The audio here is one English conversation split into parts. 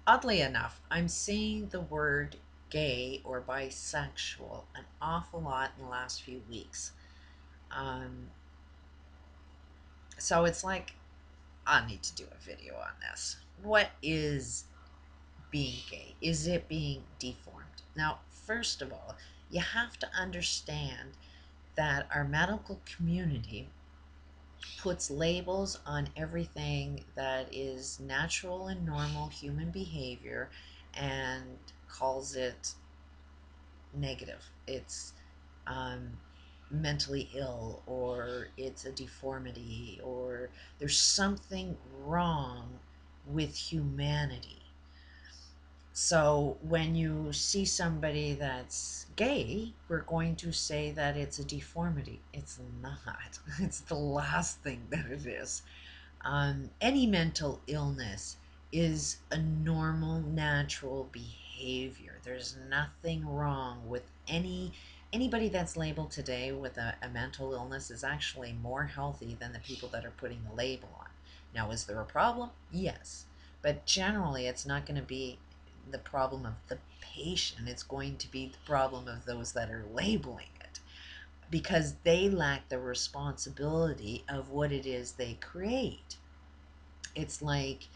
Oddly enough, I'm seeing the word gay or bisexual an awful lot in the last few weeks. Um, so it's like, I need to do a video on this. What is being gay? Is it being deformed? Now, first of all, you have to understand that our medical community puts labels on everything that is natural and normal human behavior and calls it negative. It's um, mentally ill, or it's a deformity, or there's something wrong with humanity. So when you see somebody that's gay, we're going to say that it's a deformity. It's not. It's the last thing that it is. Any mental illness is a normal, natural behavior. There's nothing wrong with anybody that's labeled today with a mental illness is actually more healthy than the people that are putting the label on. Now, is there a problem? Yes. But generally, it's not going to be the problem of the patient. It's going to be the problem of those that are labeling it, because they lack the responsibility of what it is they create. It's like,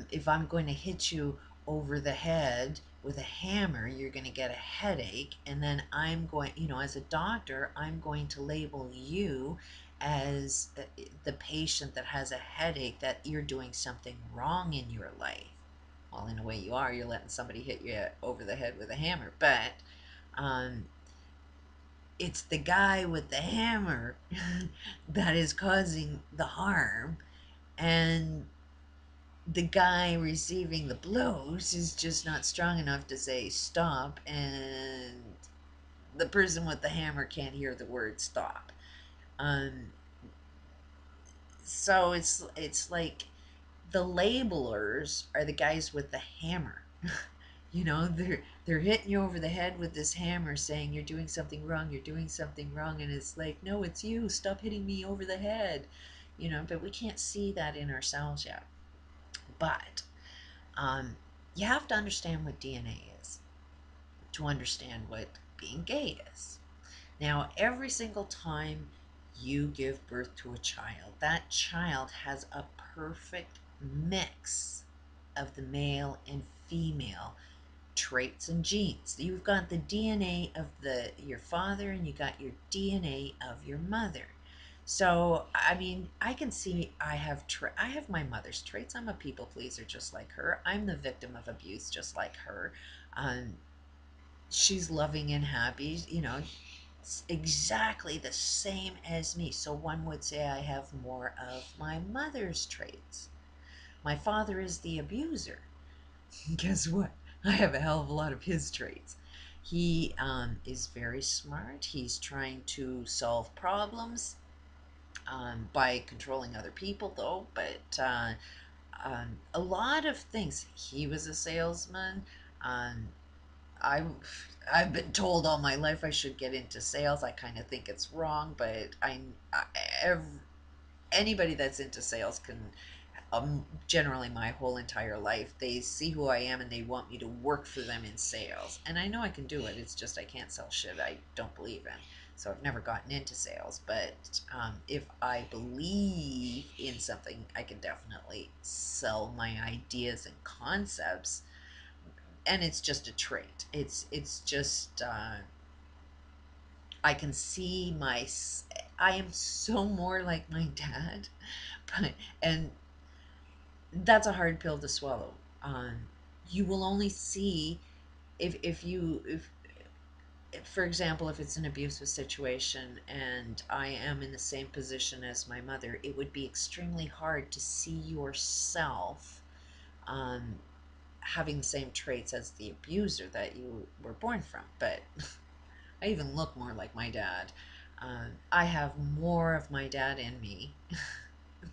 if I'm going to hit you over the head with a hammer, you're going to get a headache. And then I'm going, as a doctor, I'm going to label you as the patient that has a headache, that you're doing something wrong in your life. Well, in a way, you are. You're letting somebody hit you over the head with a hammer. But um, it's the guy with the hammer that is causing the harm. And the guy receiving the blows is just not strong enough to say stop, and the person with the hammer can't hear the word stop. Um, so it's like the labelers are the guys with the hammer. They're hitting you over the head with this hammer, saying you're doing something wrong, you're doing something wrong, and it's like, no, it's you. Stop hitting me over the head. But we can't see that in ourselves yet. But Um, you have to understand what DNA is to understand what being gay is. Now, every single time you give birth to a child, that child has a perfect mix of the male and female traits and genes. You've got the DNA of your father, and you got your DNA of your mother. So, I mean, I can see I have my mother's traits. I'm a people pleaser just like her. I'm the victim of abuse just like her. Um, she's loving and happy, it's exactly the same as me. So one would say I have more of my mother's traits. My father is the abuser. Guess what? I have a hell of a lot of his traits. He is very smart. He's trying to solve problems by controlling other people, though. But a lot of things. He was a salesman. Um, I I've been told all my life I should get into sales. I kind of think it's wrong, but anybody that's into sales can, generally my whole entire life, they see who I am and they want me to work for them in sales. And I know I can do it. It's just I can't sell shit I don't believe in. So I've never gotten into sales. But if I believe in something, I can definitely sell my ideas and concepts. And it's just a trait. It's just I can see I am so more like my dad, but and that's a hard pill to swallow. You will only see if, for example, if it's an abusive situation and I am in the same position as my mother, it would be extremely hard to see yourself um, having the same traits as the abuser that you were born from. But I even look more like my dad. I have more of my dad in me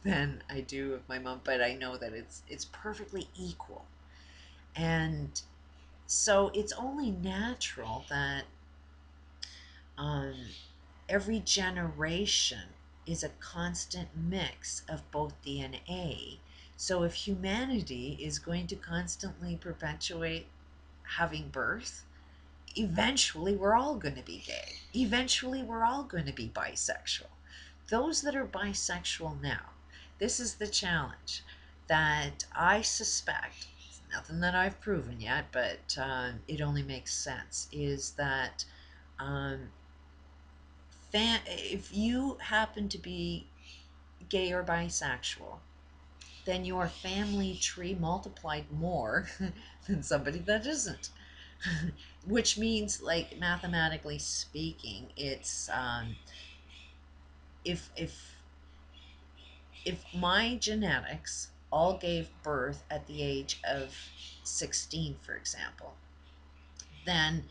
than I do of my mom, but I know that it's perfectly equal. And so it's only natural that um, every generation is a constant mix of both DNA. So if humanity is going to constantly perpetuate having birth, eventually we're all going to be gay. Eventually we're all going to be bisexual. Those that are bisexual now, this is the challenge that I suspect, it's nothing that I've proven yet, but it only makes sense, is that um, if you happen to be gay or bisexual, then your family tree multiplied more than somebody that isn't. Which means, like, mathematically speaking, it's if my genetics all gave birth at the age of 16, for example, then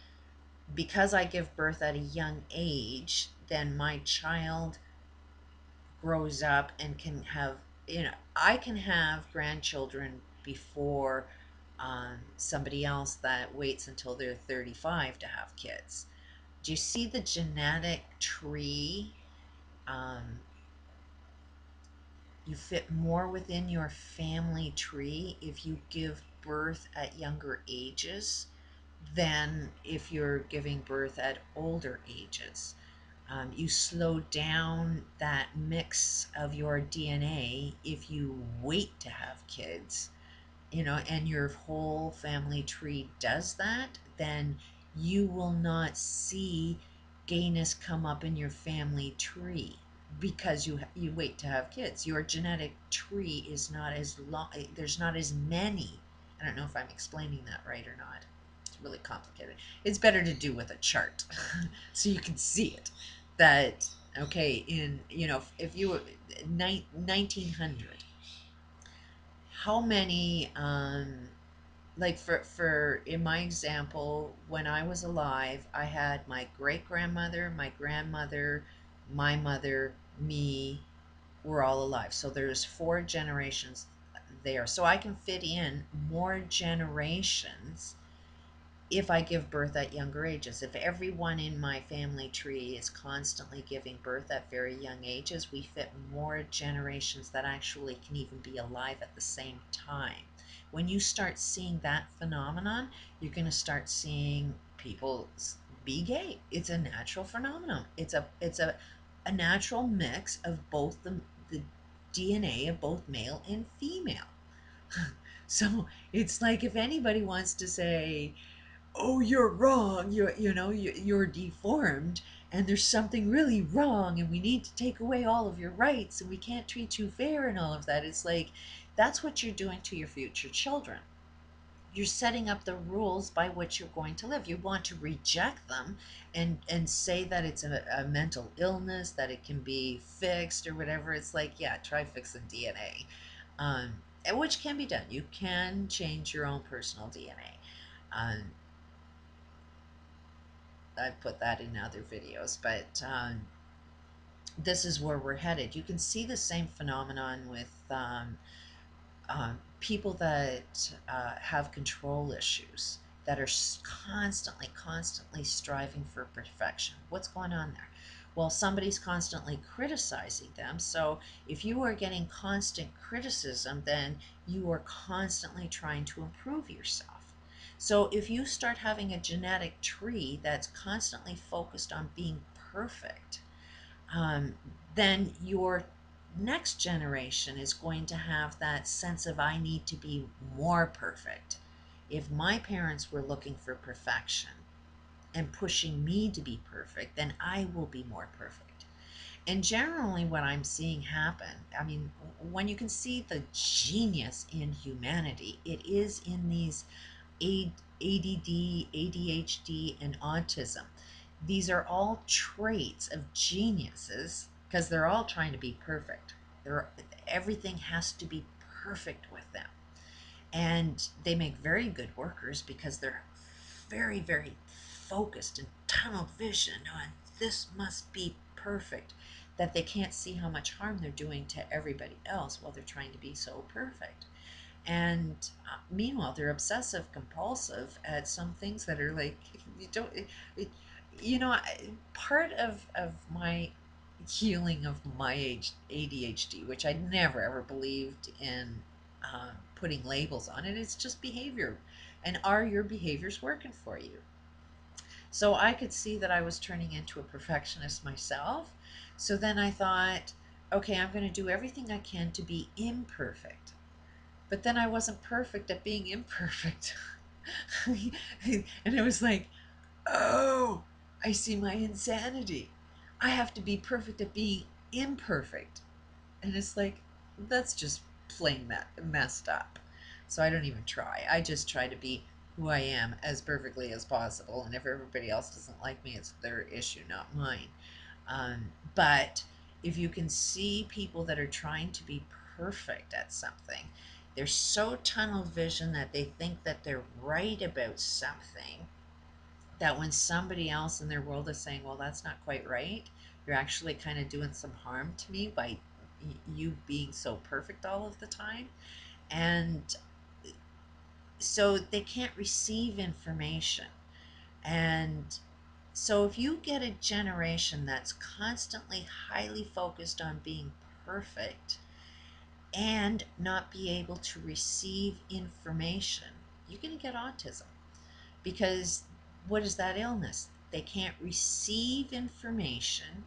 because I give birth at a young age, then my child grows up and can have, I can have grandchildren before somebody else that waits until they're 35 to have kids. Do you see the genetic tree? Um, you fit more within your family tree if you give birth at younger ages than if you're giving birth at older ages. You slow down that mix of your DNA if you wait to have kids, and your whole family tree does that, then you will not see gayness come up in your family tree because you wait to have kids. Your genetic tree is not as long. There's not as many. I don't know if I'm explaining that right or not. It's really complicated. It's better to do with a chart so you can see it. That okay, in if you 1900, how many like for in my example, when I was alive, I had my great grandmother, my grandmother, my mother, me, we're all alive. So there's 4 generations there. So I can fit in more generations if I give birth at younger ages. If everyone in my family tree is constantly giving birth at very young ages, we fit more generations that actually can even be alive at the same time. When you start seeing that phenomenon, you're going to start seeing people be gay. It's a natural phenomenon. It's a natural mix of both the DNA of both male and female. So it's like if anybody wants to say, oh, you're wrong, you're deformed, and there's something really wrong, and we need to take away all of your rights, and we can't treat you fair, and all of that. It's like that's what you're doing to your future children. You're setting up the rules by which you're going to live. You want to reject them and say that it's a mental illness, that it can be fixed or whatever. It's like, yeah, try fixing DNA, and which can be done. You can change your own personal DNA. I've put that in other videos, but this is where we're headed. You can see the same phenomenon with people that have control issues that are constantly striving for perfection. What's going on there? Well, somebody's constantly criticizing them. So if you are getting constant criticism, then you are constantly trying to improve yourself. So if you start having a genetic tree that's constantly focused on being perfect, um, then your next generation is going to have that sense of I need to be more perfect. If my parents were looking for perfection and pushing me to be perfect, then I will be more perfect. And generally, what I'm seeing happen, I mean, when you can see the genius in humanity, it is in these ADD, ADHD, and autism. These are all traits of geniuses because they're all trying to be perfect. Everything has to be perfect with them. And they make very good workers because they're very, very focused and tunnel vision on this must be perfect, that they can't see how much harm they're doing to everybody else while they're trying to be so perfect. And meanwhile, they're obsessive compulsive at some things that are like, you don't, it, part of my healing of my ADHD, which I never ever believed in putting labels on it. It's just behavior. And are your behaviors working for you? So I could see that I was turning into a perfectionist myself. So then I thought, okay, I'm going to do everything I can to be imperfect. But then I wasn't perfect at being imperfect. And it was like, oh, I see my insanity. I have to be perfect at being imperfect. And it's like, that's just plain messed up. So I don't even try. I just try to be who I am as perfectly as possible. And if everybody else doesn't like me, it's their issue, not mine. But if you can see people that are trying to be perfect at something, they're so tunnel vision that they think that they're right about something, that when somebody else in their world is saying, well, that's not quite right, you're actually kind of doing some harm to me by you being so perfect all of the time. And so they can't receive information. And so if you get a generation that's constantly highly focused on being perfect and not be able to receive information, you're going to get autism. Because what is that illness? They can't receive information.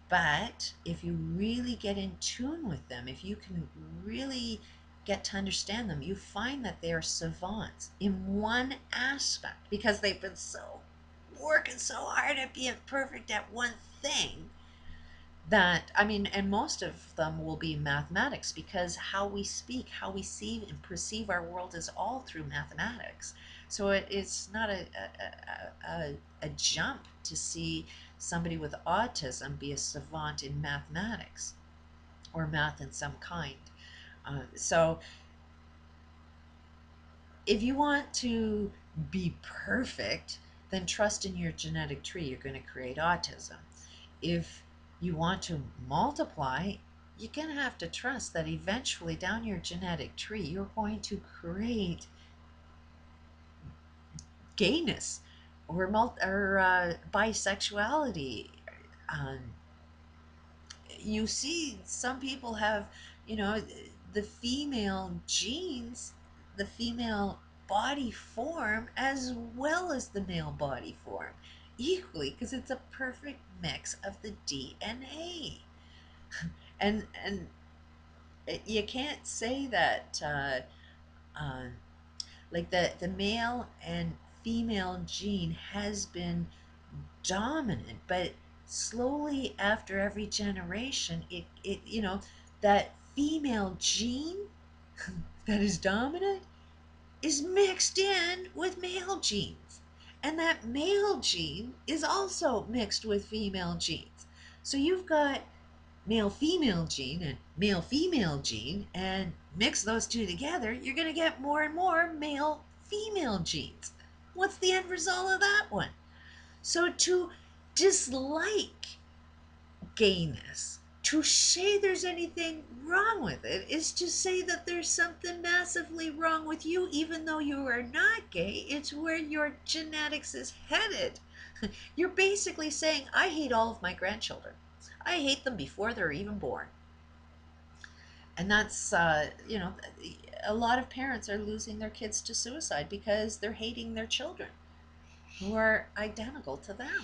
But if you really get in tune with them, if you can really get to understand them, you find that they are savants in one aspect because they've been so working so hard at being perfect at one thing. That, I mean, and most of them will be mathematics, because how we speak, how we see and perceive our world is all through mathematics. So it's not a jump to see somebody with autism be a savant in mathematics or math in some kind. So if you want to be perfect, then trust in your genetic tree. You're going to create autism. If you want to multiply, you're going to have to trust that eventually down your genetic tree, you're going to create gayness or bisexuality. Um, you see, some people have, you know, the female genes, the female body form, as well as the male body form, equally, because it's a perfect mix of the DNA. And you can't say that uh, like the male and female gene has been dominant, but slowly after every generation, it you know, that female gene that is dominant is mixed in with male genes, and that male gene is also mixed with female genes. So you've got male female gene and male female gene, and mix those two together, you're going to get more and more male female genes. What's the end result of that one? So to dislike gayness, to say there's anything wrong with it, is to say that there's something massively wrong with you, even though you are not gay. It's where your genetics is headed. You're basically saying, I hate all of my grandchildren. I hate them before they're even born. And that's, you know, a lot of parents are losing their kids to suicide because they're hating their children who are identical to them.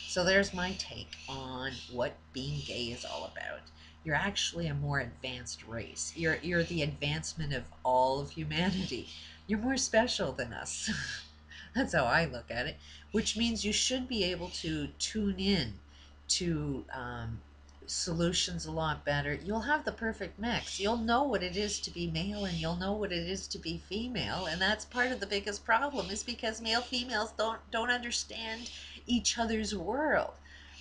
So there's my take on what being gay is all about. You're actually a more advanced race. You're the advancement of all of humanity. You're more special than us. That's how I look at it. Which means you should be able to tune in to solutions a lot better. You'll have the perfect mix. You'll know what it is to be male, and you'll know what it is to be female, and that's part of the biggest problem, is because male females don't understand each other's world.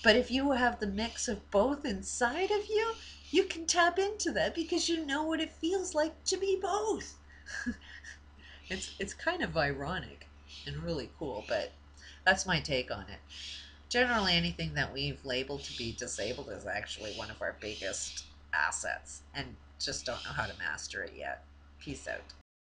But if you have the mix of both inside of you, you can tap into that because you know what it feels like to be both. It's kind of ironic and really cool, but that's my take on it. Generally, anything that we've labeled to be disabled is actually one of our biggest assets, and just don't know how to master it yet. Peace out.